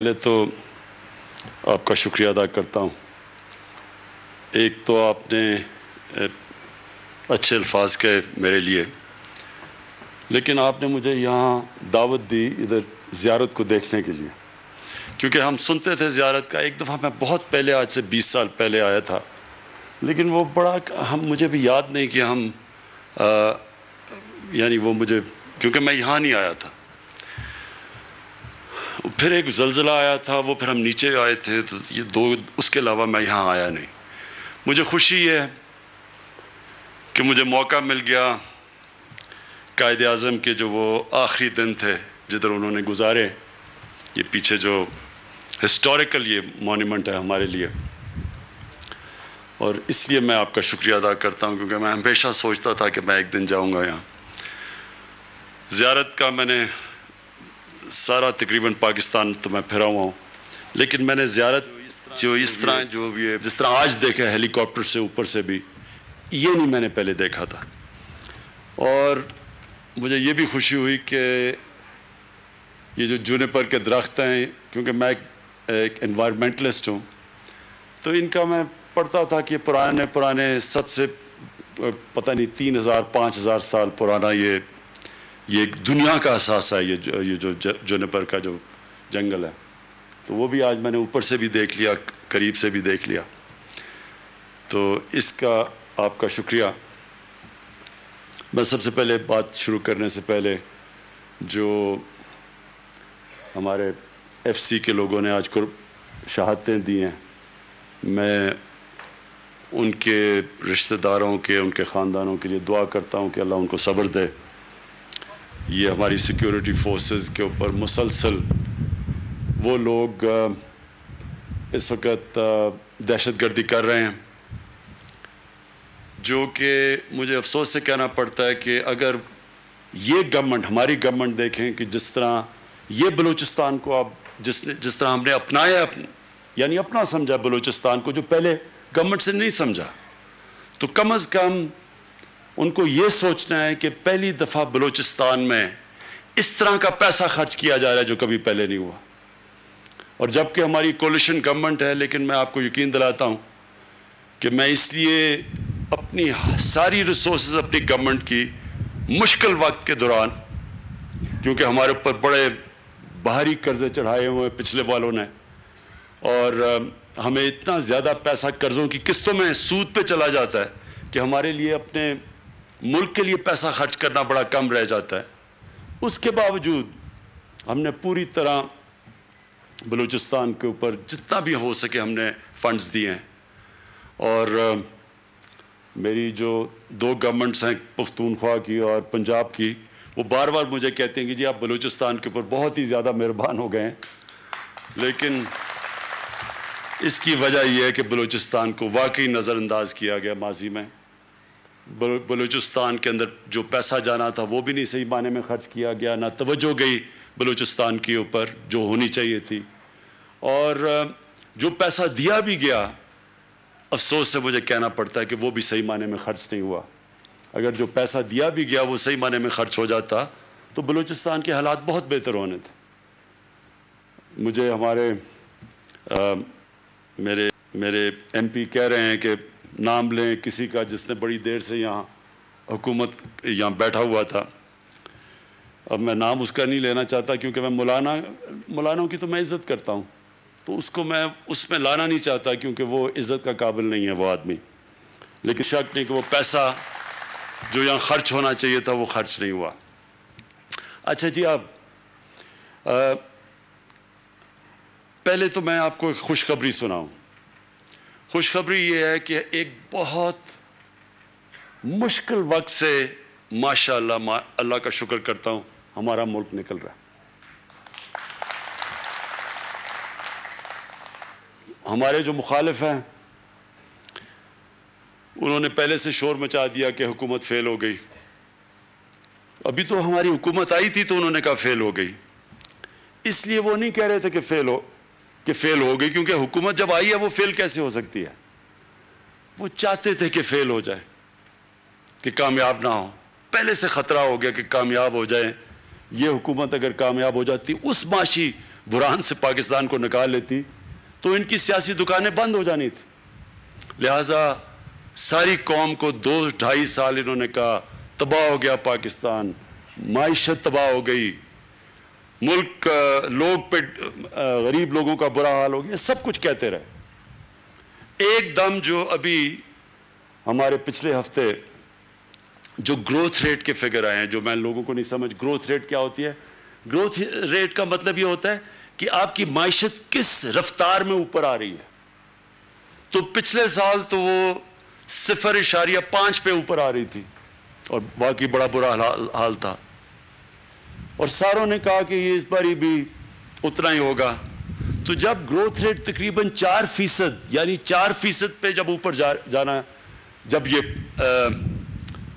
پہلے تو آپ کا شکریہ ادا کرتا ہوں۔ ایک تو آپ نے اچھے الفاظ کہے میرے لیے، لیکن آپ نے مجھے یہاں دعوت دی ادھر زیارت کو دیکھنے کے لیے، کیونکہ ہم سنتے تھے زیارت کا۔ ایک دفعہ میں بہت پہلے، آج سے 20 سال پہلے آیا تھا، لیکن وہ بڑا مجھے بھی یاد نہیں کہ ہم یعنی وہ مجھے، کیونکہ میں یہاں نہیں آیا تھا۔ پھر ایک زلزلہ آیا تھا، وہ پھر ہم نیچے آئے تھے، تو یہ دو، اس کے علاوہ میں یہاں آیا نہیں۔ مجھے خوشی ہے کہ مجھے موقع مل گیا قائد اعظم کے جو وہ آخری دن تھے جدھر انہوں نے گزارے، یہ پیچھے جو ہسٹوریکل یہ مونیمنٹ ہے ہمارے لیے، اور اس لیے میں آپ کا شکریہ ادا کرتا ہوں، کیونکہ میں ہمیشہ سوچتا تھا کہ میں ایک دن جاؤں گا یہاں۔ زیارت کا میں نے سارا تقریباً پاکستان تو میں پھرا ہوا ہوں، لیکن میں نے زیارت جو اس طرح جس طرح آج دیکھا ہیلی کاپٹر سے اوپر سے بھی، یہ نہیں میں نے پہلے دیکھا تھا۔ اور مجھے یہ بھی خوشی ہوئی کہ یہ جو جونیپر کے درخت ہیں، کیونکہ میں ایک انوائرمنٹلسٹ ہوں، تو ان کا میں پڑھتا تھا کہ پرانے سب سے پتہ نہیں 3000 5000 سال پرانا یہ ایک دنیا کا اثاثہ ہے، یہ جو جونیپر کا جو جنگل ہے۔ تو وہ بھی آج میں نے اوپر سے بھی دیکھ لیا، قریب سے بھی دیکھ لیا، تو اس کا آپ کا شکریہ۔ میں سب سے پہلے بات شروع کرنے سے پہلے جو ہمارے ایف سی کے لوگوں نے آج کو شہادتیں دی ہیں، میں ان کے رشتہ داروں کے، ان کے خاندانوں کے لیے دعا کرتا ہوں کہ اللہ ان کو صبر دے۔ یہ ہماری سیکیورٹی فورسز کے اوپر مسلسل وہ لوگ اس وقت دہشت گردی کر رہے ہیں، جو کہ مجھے افسوس سے کہنا پڑتا ہے کہ اگر یہ گورنمنٹ، ہماری گورنمنٹ دیکھیں کہ جس طرح یہ بلوچستان کو اب جس طرح ہم نے اپنایا، یعنی اپنا سمجھا بلوچستان کو، جو پہلے گورنمنٹ سے نہیں سمجھا، تو کم از کم ان کو یہ سوچنا ہے کہ پہلی دفعہ بلوچستان میں اس طرح کا پیسہ خرچ کیا جا رہا ہے جو کبھی پہلے نہیں ہوا۔ اور جبکہ ہماری کولیشن گورنمنٹ ہے، لیکن میں آپ کو یقین دلاتا ہوں کہ میں اس لیے اپنی ساری ریسورسز اپنی گورنمنٹ کی مشکل وقت کے دوران، کیونکہ ہمارے اوپر بڑے باہری قرضے چڑھائے ہوئے پچھلے والوں نے، اور ہمیں اتنا زیادہ پیسہ قرضوں کی قسطوں میں سود پہ چلا جاتا ہے کہ ہمارے لیے اپنے ملک کے لیے پیسہ خرچ کرنا بڑا کم رہ جاتا ہے۔ اس کے باوجود ہم نے پوری طرح بلوچستان کے اوپر جتنا بھی ہو سکے ہم نے فنڈز دیے ہیں، اور میری جو دو گورنمنٹس ہیں، پختونخوا کی اور پنجاب کی، وہ بار بار مجھے کہتے ہیں کہ جی آپ بلوچستان کے اوپر بہت ہی زیادہ مہربان ہو گئے ہیں، لیکن اس کی وجہ یہ ہے کہ بلوچستان کو واقعی نظر انداز کیا گیا ماضی میں۔ بلوچستان کے اندر جو پیسہ جانا تھا وہ بھی نہیں صحیح معنی میں خرچ کیا گیا، نہ توجہ گئی بلوچستان کے اوپر جو ہونی چاہیے تھی، اور جو پیسہ دیا بھی گیا، افسوس سے مجھے کہنا پڑتا ہے کہ وہ بھی صحیح معنی میں خرچ نہیں ہوا۔ اگر جو پیسہ دیا بھی گیا وہ صحیح معنی میں خرچ ہو جاتا تو بلوچستان کے حالات بہت بہتر ہونے تھے۔ مجھے ہمارے میرے ایم پی کہہ رہے ہیں کہ نام لیں کسی کا جس نے بڑی دیر سے یہاں حکومت یہاں بیٹھا ہوا تھا۔ اب میں نام اس کا نہیں لینا چاہتا، کیونکہ میں مولانوں کی تو میں عزت کرتا ہوں، تو اس کو میں اس میں لانا نہیں چاہتا، کیونکہ وہ عزت کا قابل نہیں ہے وہ آدمی۔ لیکن شک نہیں کہ وہ پیسہ جو یہاں خرچ ہونا چاہیے تھا وہ خرچ نہیں ہوا۔ اچھا جی، اب پہلے تو میں آپ کو ایک خوشخبری سناؤں۔ خوشخبری یہ ہے کہ ایک بہت مشکل وقت سے ماشاءاللہ اللہ کا شکر کرتا ہوں ہمارا ملک نکل رہا ہے۔ ہمارے جو مخالف ہیں انہوں نے پہلے سے شور مچا دیا کہ حکومت فیل ہو گئی۔ ابھی تو ہماری حکومت آئی تھی تو انہوں نے کہا فیل ہو گئی، اس لیے وہ نہیں کہہ رہے تھے کہ فیل ہو گئی، کیونکہ حکومت جب آئی ہے وہ فیل کیسے ہو سکتی ہے؟ وہ چاہتے تھے کہ فیل ہو جائے، کہ کامیاب نہ ہو۔ پہلے سے خطرہ ہو گیا کہ کامیاب ہو جائے، یہ حکومت اگر کامیاب ہو جاتی، اس معاشی برہان سے پاکستان کو نکال لیتی تو ان کی سیاسی دکانیں بند ہو جانی تھی. لہٰذا ساری قوم کو 2-2.5 سال انہوں نے کہا تباہ ہو گیا پاکستان, معیشت تباہ ہو گئی, ملک لوگ پہ غریب لوگوں کا برا حال ہو گیا, سب کچھ کہتے رہے. ایک دم جو ابھی ہمارے پچھلے ہفتے جو گروتھ ریٹ کے فگر آئے ہیں, جو میں لوگوں کو نہیں سمجھ, گروتھ ریٹ کیا ہوتی ہے؟ گروتھ ریٹ کا مطلب یہ ہوتا ہے کہ آپ کی معیشت کس رفتار میں اوپر آ رہی ہے. تو پچھلے سال تو وہ 0.5 پہ اوپر آ رہی تھی اور باقی بڑا برا حال تھا, اور ساروں نے کہا کہ یہ اس باری بھی اتنا ہی ہوگا. تو جب گروتھ ریٹ تقریباً 4% یعنی 4% پہ جب اوپر جانا, جب یہ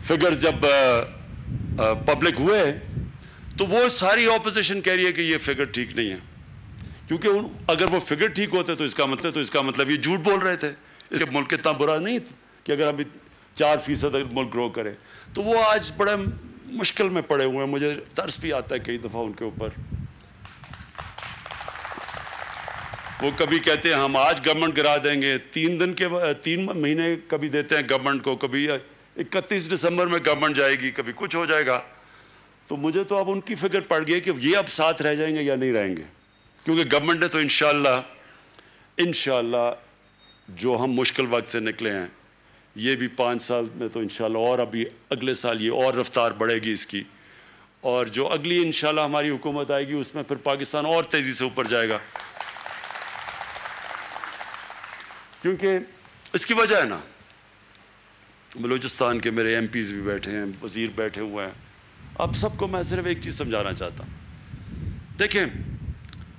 فگرز جب پبلک ہوئے تو وہ ساری اپوزیشن کہہ رہی ہے کہ یہ فگر ٹھیک نہیں ہے, کیونکہ اگر وہ فگر ٹھیک ہوتے تو اس کا مطلب یہ جھوٹ بول رہے تھے. اس کے ملک اتنا برا نہیں کہ اگر ابھی 4% اگر ملک گرو کرے. تو وہ آج بڑے مشکل میں پڑے ہوئے ہیں, مجھے ترس بھی آتا ہے کئی دفعہ ان کے اوپر. وہ کبھی کہتے ہیں ہم آج گورنمنٹ گرا دیں گے, 3 مہینے کبھی دیتے ہیں گورنمنٹ کو, کبھی 31 دسمبر میں گورنمنٹ جائے گی, کبھی کچھ ہو جائے گا. تو مجھے تو اب ان کی فکر پڑ گئی کہ یہ اب ساتھ رہ جائیں گے یا نہیں رہیں گے, کیونکہ گورنمنٹ نے تو انشاءاللہ جو ہم مشکل وقت سے نکلے ہیں, یہ بھی 5 سال میں تو انشاءاللہ, اور ابھی اگلے سال یہ اور رفتار بڑھے گی اس کی, اور جو اگلی انشاءاللہ ہماری حکومت آئے گی اس میں پھر پاکستان اور تیزی سے اوپر جائے گا. کیونکہ اس کی وجہ ہے نا, بلوچستان کے میرے MPs بھی بیٹھے ہیں, وزیر بیٹھے ہوئے ہیں. اب سب کو میں صرف ایک چیز سمجھانا چاہتا ہوں. دیکھیں,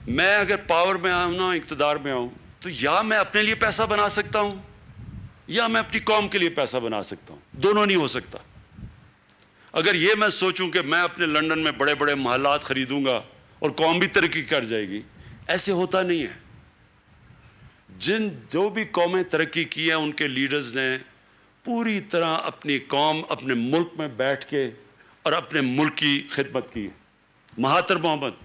میں اگر پاور میں آؤں نا, اقتدار میں آؤں, تو یا میں اپنے لیے پیسہ بنا سکتا ہوں یا میں اپنی قوم کے لیے پیسہ بنا سکتا ہوں, دونوں نہیں ہو سکتا. اگر یہ میں سوچوں کہ میں اپنے لنڈن میں بڑے بڑے محلات خریدوں گا اور قوم بھی ترقی کر جائے گی, ایسے ہوتا نہیں ہے. جو بھی قومیں ترقی کی ہیں ان کے لیڈرز نے پوری طرح اپنی قوم, اپنے ملک میں بیٹھ کے اور اپنے ملک کی خدمت کی. مہاتر محمد,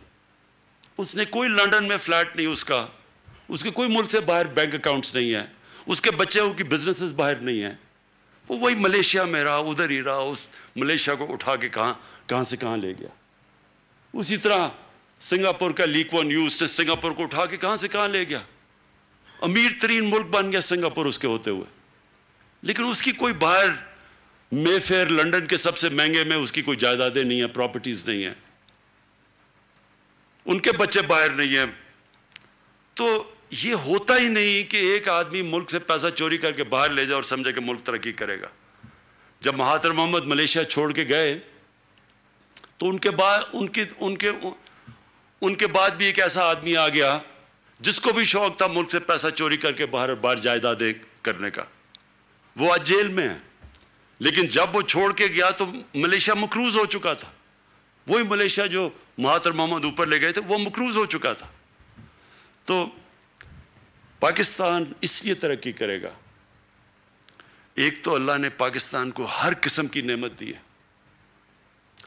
اس نے کوئی لنڈن میں فلیٹ نہیں اس کے کوئی ملک سے باہر بینک اکاؤنٹس نہیں ہیں, اس کے بچوں کی بزنسز باہر نہیں ہیں, وہ وہی ملیشیا میں رہا, ادھر ہی رہا, اس ملیشیا کو اٹھا کے کہاں سے کہاں لے گیا. اسی طرح سنگاپور کا لی کوان یو, اس نے سنگاپور کو اٹھا کے کہاں سے کہاں لے گیا. امیر ترین ملک بن گیا سنگاپور اس کے ہوتے ہوئے, لیکن اس کی کوئی باہر مے فیئر لنڈن کے سب سے مہنگے میں اس کی کوئی جائیدادیں نہیں ہیں, پراپرٹیز نہیں ہیں, ان کے بچے باہر نہیں ہیں. تو یہ ہوتا ہی نہیں کہ ایک آدمی ملک سے پیسہ چوری کر کے باہر لے جائے اور سمجھے کہ ملک ترقی کرے گا. جب مہاتر محمد ملیشیا چھوڑ کے گئے تو ان کے بعد بھی ایک ایسا آدمی آ گیا جس کو بھی شوق تھا ملک سے پیسہ چوری کر کے باہر جائیدادیں کرنے کا. وہ آج جیل میں ہے, لیکن جب وہ چھوڑ کے گیا تو ملیشیا مقروض ہو چکا تھا. وہی ملیشیا جو مہاتر محمد اوپر لے گئے تھے وہ مقروض ہو چکا تھا. تو پاکستان اس لیے ترقی کرے گا, ایک تو اللہ نے پاکستان کو ہر قسم کی نعمت دی ہے.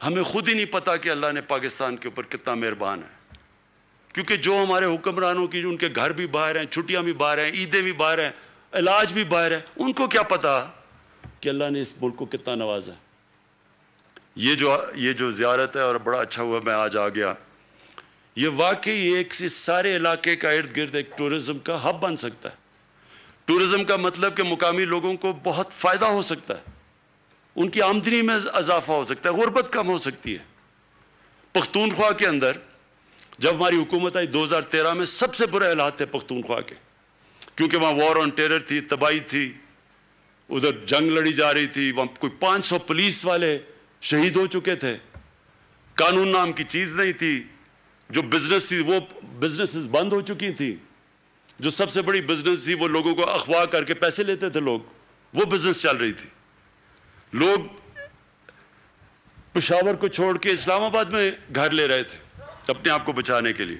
ہمیں خود ہی نہیں پتا کہ اللہ نے پاکستان کے اوپر کتنا مہربان ہے, کیونکہ جو ہمارے حکمرانوں کی, جو ان کے گھر بھی باہر ہیں, چھٹیاں بھی باہر ہیں, عیدیں بھی باہر ہیں, علاج بھی باہر ہے, ان کو کیا پتا کہ اللہ نے اس ملک کو کتنا نوازا. یہ جو زیارت ہے, اور بڑا اچھا ہوا میں آج آ گیا, یہ واقعی ایک سارے علاقے کا ارد گرد ایک ٹورزم کا ہب بن سکتا ہے. ٹورزم کا مطلب کہ مقامی لوگوں کو بہت فائدہ ہو سکتا ہے, ان کی آمدنی میں اضافہ ہو سکتا ہے, غربت کم ہو سکتی ہے. پختونخوا کے اندر جب ہماری حکومت آئی 2013 میں, سب سے برے حالات تھے پختونخوا کے, کیونکہ وہاں وار آن ٹیرر تھی, تباہی تھی, ادھر جنگ لڑی جا رہی تھی, وہاں کوئی 500 پولیس والے شہید ہو چکے تھے, قانون نام کی چیز نہیں تھی, جو بزنس تھی وہ بزنسز بند ہو چکی تھی, جو سب سے بڑی بزنس تھی وہ لوگوں کو اغوا کر کے پیسے لیتے تھے لوگ, وہ بزنس چل رہی تھی. لوگ پشاور کو چھوڑ کے اسلام آباد میں گھر لے رہے تھے اپنے آپ کو بچانے کے لیے.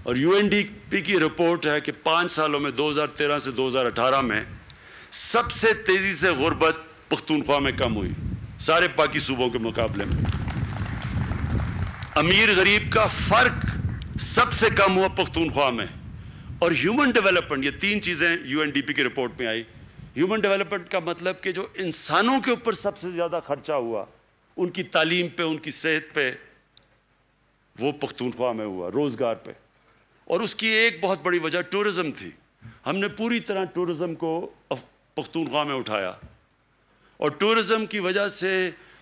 اور UNDP کی رپورٹ ہے کہ 5 سالوں میں 2013 سے 2018 میں سب سے تیزی سے غربت پختونخوا میں کم ہوئی سارے باقی صوبوں کے مقابلے میں. امیر غریب کا فرق سب سے کم ہوا پختونخوا میں. اور ہیومن ڈیولپمنٹ، یہ تین چیزیں UNDP کی رپورٹ میں آئی. ہیومن ڈیولپمنٹ کا مطلب کہ جو انسانوں کے اوپر سب سے زیادہ خرچہ ہوا ان کی تعلیم پہ، ان کی صحت پہ، وہ پختونخوا میں ہوا، روزگار پہ. اور اس کی ایک بہت بڑی وجہ ٹورزم تھی. ہم نے پوری طرح ٹورزم کو پختونخوا میں اٹھایا، اور ٹورزم کی وجہ سے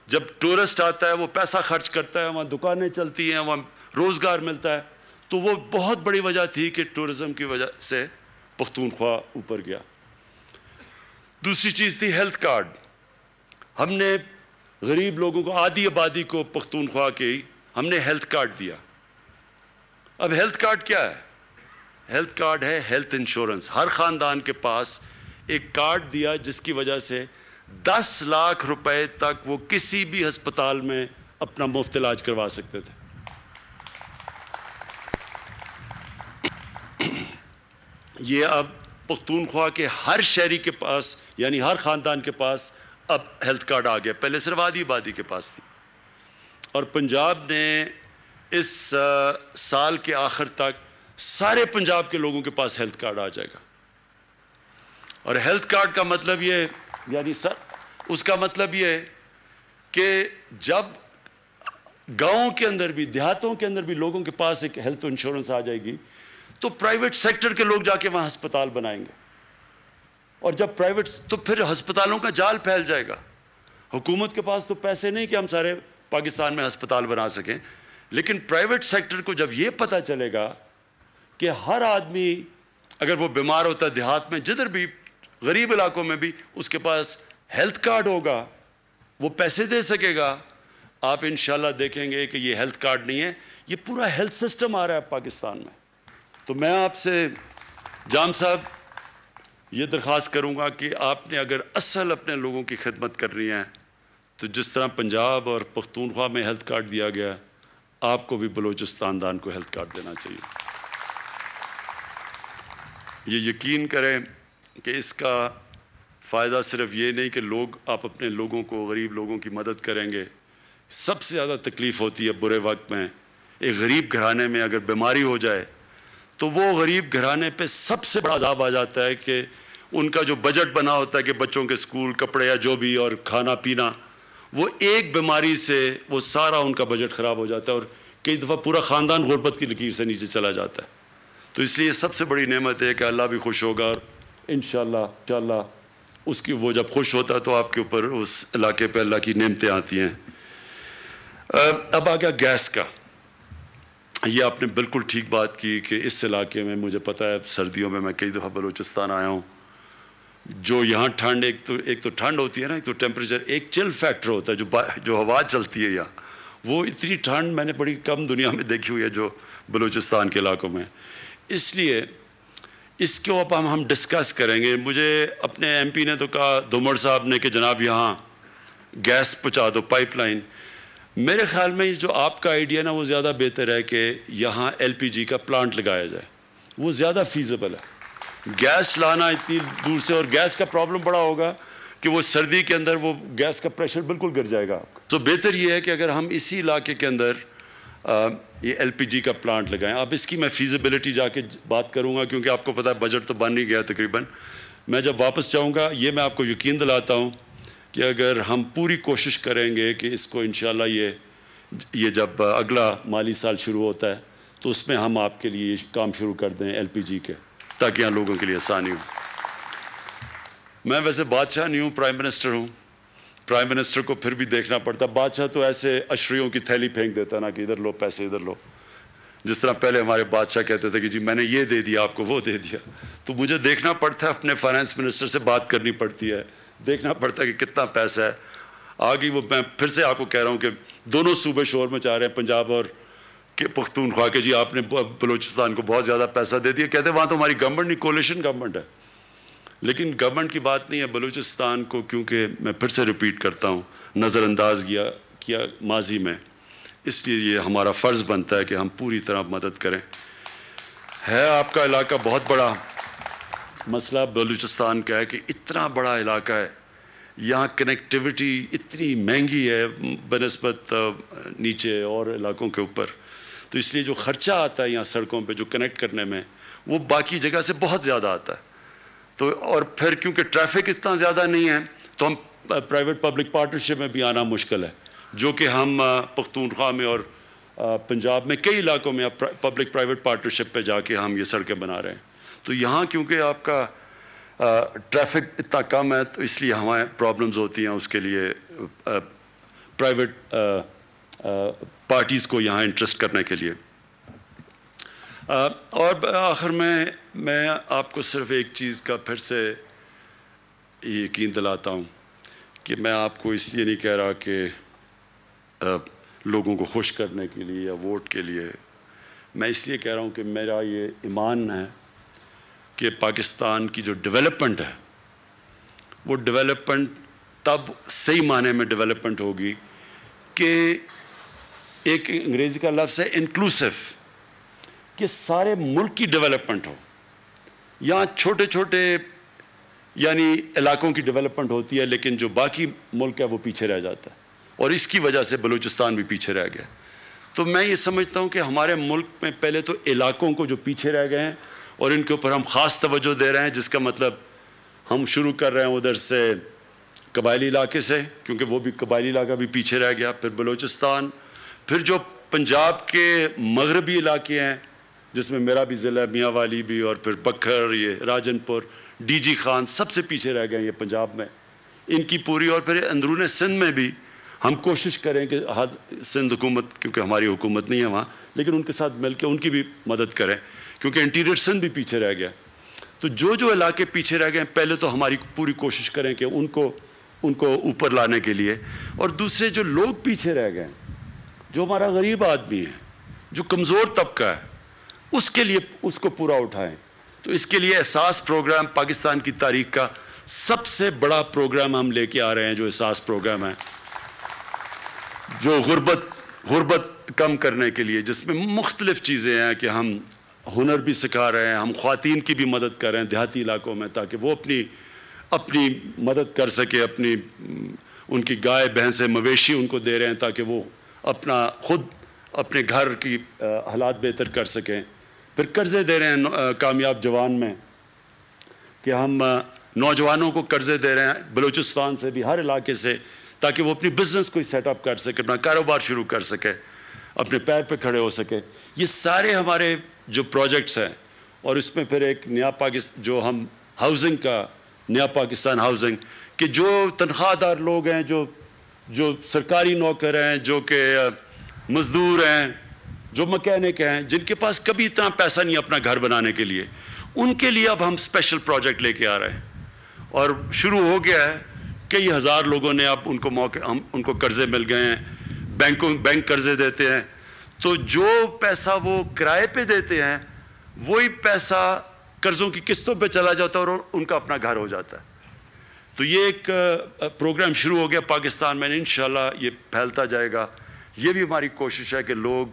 جب ٹورسٹ آتا ہے وہ پیسہ خرچ کرتا ہے، وہاں دکانیں چلتی ہیں، وہاں روزگار ملتا ہے. تو وہ بہت بڑی وجہ تھی کہ ٹورزم کی وجہ سے پختونخوا اوپر گیا. دوسری چیز تھی ہیلتھ کارڈ. ہم نے غریب لوگوں کو، آدھی آبادی کو پختونخوا کی ہم نے ہیلتھ کارڈ دیا. اب ہیلتھ کارڈ کیا ہے؟ ہیلتھ کارڈ ہے ہیلتھ انشورنس. ہر خاندان کے پاس ایک کارڈ دیا جس کی وجہ سے 10 لاکھ روپے تک وہ کسی بھی ہسپتال میں اپنا مفت علاج کروا سکتے تھے. یہ اب پختونخوا کے ہر شہری کے پاس، یعنی ہر خاندان کے پاس اب ہیلتھ کارڈ آ گیا. پہلے صرف آدھی آبادی کے پاس تھی. اور پنجاب نے اس سال کے آخر تک سارے پنجاب کے لوگوں کے پاس ہیلتھ کارڈ آ جائے گا. اور ہیلتھ کارڈ کا مطلب یہ، یعنی اس کا مطلب یہ ہے کہ جب گاؤں کے اندر بھی، دیہاتوں کے اندر بھی لوگوں کے پاس ایک ہیلتھ انشورنس آ جائے گی تو پرائیویٹ سیکٹر کے لوگ جا کے وہاں ہسپتال بنائیں گے. اور جب پرائیویٹ، تو پھر ہسپتالوں کا جال پھیل جائے گا. حکومت کے پاس تو پیسے نہیں کہ ہم سارے پاکستان میں ہسپتال بنا سکیں، لیکن پرائیویٹ سیکٹر کو جب یہ پتہ چلے گا کہ ہر آدمی اگر وہ بیمار ہوتا ہے دیہات میں، جدھر بھی غریب علاقوں میں بھی، اس کے پاس ہیلتھ کارڈ ہوگا، وہ پیسے دے سکے گا. آپ انشاءاللہ دیکھیں گے کہ یہ ہیلتھ کارڈ نہیں ہے، یہ پورا ہیلتھ سسٹم آ رہا ہے پاکستان میں. تو میں آپ سے جام صاحب یہ درخواست کروں گا کہ آپ نے اگر اصل اپنے لوگوں کی خدمت کرنی ہے تو جس طرح پنجاب اور پختونخوا میں ہیلتھ کارڈ دیا گیا، آپ کو بھی بلوچستان دان کو ہیلتھ کارڈ دینا چاہیے. یہ یقین کریں کہ اس کا فائدہ صرف یہ نہیں کہ آپ اپنے لوگوں کو، غریب لوگوں کی مدد کریں گے. سب سے زیادہ تکلیف ہوتی ہے برے وقت میں. ایک غریب گھرانے میں اگر بیماری ہو جائے تو وہ غریب گھرانے پہ سب سے بڑا عذاب آ جاتا ہے کہ ان کا جو بجٹ بنا ہوتا ہے کہ بچوں کے سکول، کپڑے یا جو بھی اور کھانا پینا، وہ ایک بیماری سے وہ سارا ان کا بجٹ خراب ہو جاتا ہے، اور کئی دفعہ پورا خاندان غربت کی لکیر سے نیچے چلا جاتا ہے. تو اس لیے سب سے بڑی نعمت ہے کہ اللہ بھی خوش ہوگا، اور انشاءاللہ اس کی، وہ جب خوش ہوتا ہے تو آپ کے اوپر اس علاقے پہ اللہ کی نعمتیں آتی ہیں. اب آ گیا گیس کا. یہ آپ نے بالکل ٹھیک بات کی کہ اس علاقے میں، مجھے پتہ ہے سردیوں میں کئی دفعہ بلوچستان آیا ہوں، جو یہاں ٹھنڈ، ایک تو ٹھنڈ ہوتی ہے نا، ایک تو ٹیمپریچر، ایک چل فیکٹر ہوتا ہے جو ہوا چلتی ہے یہاں، وہ اتنی ٹھنڈ میں نے بڑی کم دنیا میں دیکھی ہوئی ہے جو بلوچستان کے علاقوں میں. اس لیے اس کو اب ہم ڈسکس کریں گے. مجھے اپنے MP نے تو کہا، دومر صاحب نے، کہ جناب یہاں گیس پہنچا دو، پائپ لائن. میرے خیال میں جو آپ کا آئیڈیا نا وہ زیادہ بہتر ہے کہ یہاں LPG کا پلانٹ لگایا جائے، وہ زیادہ فیزیبل ہے. گیس لانا اتنی دور سے، اور گیس کا پرابلم بڑا ہوگا کہ وہ سردی کے اندر وہ گیس کا پریشر بالکل گر جائے گا. تو بہتر یہ ہے کہ اگر ہم اسی علاقے کے اندر یہ LPG کا پلانٹ لگائیں. اب اس کی میں فیزیبلٹی جا کے بات کروں گا، کیونکہ آپ کو پتہ ہے بجٹ تو بن ہی گیا تقریباً. میں جب واپس جاؤں گا یہ میں آپ کو یقین دلاتا ہوں کہ اگر ہم پوری کوشش کریں گے کہ اس کو انشاءاللہ یہ جب اگلا مالی سال شروع ہوتا ہے تو اس میں ہم آپ کے لیے کام شروع کر دیں LPG کے، تاکہ یہاں لوگوں کے لیے آسانی ہو. میں ویسے بادشاہ نہیں ہوں، پرائم منسٹر ہوں. پرائم منسٹر کو پھر بھی دیکھنا پڑتا. بادشاہ تو ایسے اشریوں کی تھیلی پھینک دیتا نا کہ ادھر لو پیسے، ادھر لو. جس طرح پہلے ہمارے بادشاہ کہتے تھے کہ جی میں نے یہ دے دیا آپ کو، وہ دے دیا. تو مجھے دیکھنا پڑتا ہے، اپنے فائنانس منسٹر سے بات کرنی پڑتی ہے، دیکھنا پڑتا ہے کہ کتنا پیسہ ہے. آگے وہ میں پھر سے آپ کو کہہ رہا ہوں کہ دونوں صوبے شور مچا رہے ہیں، پنجاب اور پختونخوا کے، جی آپ نے بلوچستان کو بہت زیادہ پیسہ دے دیا. کہتے ہیں وہاں تو ہماری گورنمنٹ نہیں، کولیشن گورنمنٹ ہے. لیکن گورنمنٹ کی بات نہیں ہے. بلوچستان کو، کیونکہ میں پھر سے ریپیٹ کرتا ہوں، نظر انداز کیا ماضی میں، اس لیے یہ ہمارا فرض بنتا ہے کہ ہم پوری طرح مدد کریں. ہے آپ کا علاقہ بہت بڑا. مسئلہ بلوچستان کا ہے کہ اتنا بڑا علاقہ ہے، یہاں کنیکٹیوٹی اتنی مہنگی ہے بنسبت نیچے اور علاقوں کے اوپر. تو اس لیے جو خرچہ آتا ہے یہاں سڑکوں پہ جو کنیکٹ کرنے میں وہ باقی جگہ سے بہت زیادہ آتا ہے. تو اور پھر کیونکہ ٹریفک اتنا زیادہ نہیں ہے تو ہم پرائیویٹ پبلک پارٹنرشپ میں بھی آنا مشکل ہے, جو کہ ہم پختونخوا میں اور پنجاب میں کئی علاقوں میں پبلک پرائیویٹ پارٹنرشپ پہ جا کے ہم یہ سڑکیں بنا رہے ہیں. تو یہاں کیونکہ آپ کا ٹریفک اتنا کم ہے تو اس لیے ہمیں پرابلمز ہوتی ہیں اس کے لیے پرائیویٹ پارٹیز کو یہاں انٹرسٹ کرنے کے لیے. اور آخر میں آپ کو صرف ایک چیز کا پھر سے یقین دلاتا ہوں کہ میں آپ کو اس لیے نہیں کہہ رہا کہ لوگوں کو خوش کرنے کے لیے یا ووٹ کے لیے, میں اس لیے کہہ رہا ہوں کہ میرا یہ ایمان ہے کہ پاکستان کی جو ڈیولپمنٹ ہے وہ ڈیولپمنٹ تب صحیح معنی میں ڈیولپمنٹ ہوگی کہ ایک انگریزی کا لفظ ہے انکلوسیو, کہ سارے ملک کی ڈیولپمنٹ ہو. یہاں چھوٹے چھوٹے یعنی علاقوں کی ڈیولپمنٹ ہوتی ہے لیکن جو باقی ملک ہے وہ پیچھے رہ جاتا ہے, اور اس کی وجہ سے بلوچستان بھی پیچھے رہ گیا. تو میں یہ سمجھتا ہوں کہ ہمارے ملک میں پہلے تو علاقوں کو جو پیچھے رہ گئے ہیں اور ان کے اوپر ہم خاص توجہ دے رہے ہیں, جس کا مطلب ہم شروع کر رہے ہیں ادھر سے قبائلی علاقے سے, کیونکہ وہ بھی قبائلی علاقہ بھی پیچھے رہ گیا, پھر بلوچستان, پھر جو پنجاب کے مغربی علاقے ہیں جس میں میرا بھی ضلع میاں والی بھی, اور پھر بکھر, یہ راجن پور, ڈی جی خان, سب سے پیچھے رہ گئے ہیں یہ پنجاب میں, ان کی پوری. اور پھر اندرون سندھ میں بھی ہم کوشش کریں کہ سندھ حکومت, کیونکہ ہماری حکومت نہیں ہے وہاں, لیکن ان کے ساتھ مل کے ان کی بھی مدد کریں کیونکہ انٹیریئر سندھ بھی پیچھے رہ گیا. تو جو علاقے پیچھے رہ گئے ہیں پہلے تو ہماری پوری کوشش کریں کہ ان کو اوپر لانے کے لیے, اور دوسرے جو لوگ پیچھے رہ گئے ہیں, جو ہمارا غریب آدمی ہے, جو کمزور طبقہ ہے, اس کے لیے اس کو پورا اٹھائیں. تو اس کے لیے احساس پروگرام پاکستان کی تاریخ کا سب سے بڑا پروگرام ہم لے کے آ رہے ہیں, جو احساس پروگرام ہے, جو غربت کم کرنے کے لیے, جس میں مختلف چیزیں ہیں کہ ہم ہنر بھی سکھا رہے ہیں, ہم خواتین کی بھی مدد کر رہے ہیں دیہاتی علاقوں میں تاکہ وہ اپنی مدد کر سکے, ان کی گائے بھینسیں مویشی ان کو دے رہے ہیں تاکہ وہ خود اپنے گھر کی حالات بہتر کر سکیں. پھر قرضے دے رہے ہیں کامیاب جوان میں, کہ ہم نوجوانوں کو قرضے دے رہے ہیں بلوچستان سے بھی, ہر علاقے سے, تاکہ وہ اپنی بزنس کو سیٹ اپ کر سکے, اپنا کاروبار شروع کر سکے, اپنے پیر پہ کھڑے ہو سکے. یہ سارے ہمارے جو پروجیکٹس ہیں, اور اس میں پھر ایک نیا پاکستان, جو ہم ہاؤسنگ کا نیا پاکستان ہاؤسنگ, کہ جو تنخواہ دار لوگ ہیں, جو سرکاری نوکر ہیں, جو کہ مزدور ہیں, جو مکینک ہیں, جن کے پاس کبھی اتنا پیسہ نہیں اپنا گھر بنانے کے لیے, ان کے لیے اب ہم اسپیشل پروجیکٹ لے کے آ رہے ہیں. اور شروع ہو گیا ہے, کئی ہزار لوگوں نے اب ان کو قرضے مل گئے ہیں, بینک قرضے دیتے ہیں. تو جو پیسہ وہ کرائے پہ دیتے ہیں وہی پیسہ قرضوں کی قسطوں پہ چلا جاتا ہے اور ان کا اپنا گھر ہو جاتا ہے. تو یہ ایک پروگرام شروع ہو گیا پاکستان میں, انشاءاللہ یہ پھیلتا جائے گا. یہ بھی ہماری کوشش ہے کہ لوگ,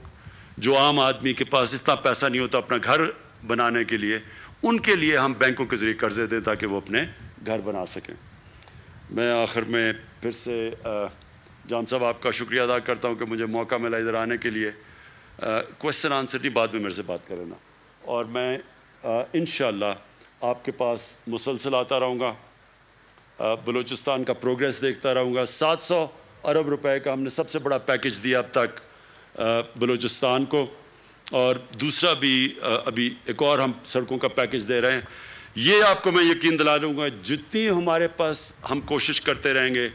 جو عام آدمی کے پاس اتنا پیسہ نہیں ہوتا اپنا گھر بنانے کے لیے, ان کے لیے ہم بینکوں کے ذریعے قرضے دیں تاکہ وہ اپنے گھر بنا سکیں. میں آخر میں پھر سے جام صاحب آپ کا شکریہ ادا کرتا ہوں کہ مجھے موقع ملا ادھر آنے کے لیے. کویسچن آنسر نہیں, بعد میں میرے سے بات کریں نا, اور میں انشاءاللہ آپ کے پاس مسلسل آتا رہوں گا, بلوچستان کا پروگریس دیکھتا رہوں گا. 700 ارب روپے کا ہم نے سب سے بڑا پیکج دیا اب تک بلوچستان کو, اور دوسرا بھی ابھی ایک اور ہم سڑکوں کا پیکج دے رہے ہیں. یہ آپ کو میں یقین دلا دوں گا, جتنی ہمارے پاس ہم کوشش کرتے رہیں گے,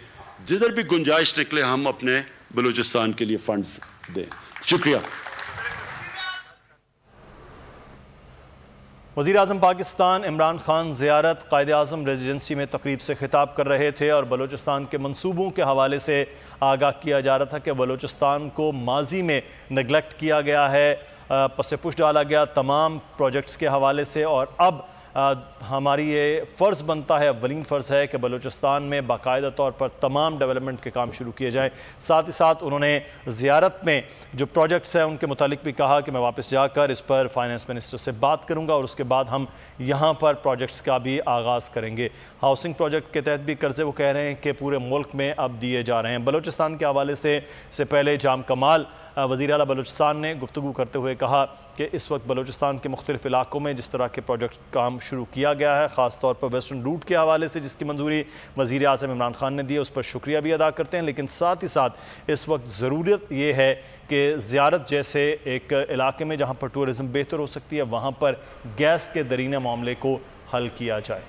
جدھر بھی گنجائش نکلے ہم اپنے بلوچستان کے لیے فنڈز دیں. شکریہ. وزیر اعظم پاکستان عمران خان زیارت قائد اعظم ریزیڈنسی میں تقریب سے خطاب کر رہے تھے, اور بلوچستان کے منصوبوں کے حوالے سے آگاہ کیا جا رہا تھا کہ بلوچستان کو ماضی میں نگلیکٹ کیا گیا ہے, پس پش ڈالا گیا تمام پروجیکٹس کے حوالے سے, اور اب ہماری یہ فرض بنتا ہے، اولین فرض ہے کہ بلوچستان میں باقاعدہ طور پر تمام ڈیولپمنٹ کے کام شروع کیے جائیں۔ ساتھ ہی ساتھ انہوں نے زیارت میں جو پروجیکٹس ہیں ان کے متعلق بھی کہا کہ میں واپس جا کر اس پر فائنانس منسٹر سے بات کروں گا اور اس کے بعد ہم یہاں پر پروجیکٹس کا بھی آغاز کریں گے۔ ہاؤسنگ پروجیکٹ کے تحت بھی قرضے وہ کہہ رہے ہیں کہ پورے ملک میں اب دیے جا رہے ہیں۔ بلوچستان کے حوالے سے پہلے جام کمال وزیر اعلیٰ بلوچستان نے گفتگو کرتے ہوئے کہا کہ اس وقت بلوچستان کے مختلف علاقوں میں جس طرح کے پروجیکٹ کام شروع کیا گیا ہے، خاص طور پر ویسٹرن روٹ کے حوالے سے جس کی منظوری وزیر اعظم عمران خان نے دی ہے، اس پر شکریہ بھی ادا کرتے ہیں، لیکن ساتھ ہی ساتھ اس وقت ضرورت یہ ہے کہ زیارت جیسے ایک علاقے میں جہاں پر ٹورزم بہتر ہو سکتی ہے وہاں پر گیس کے درینہ معاملے کو حل کیا جائے۔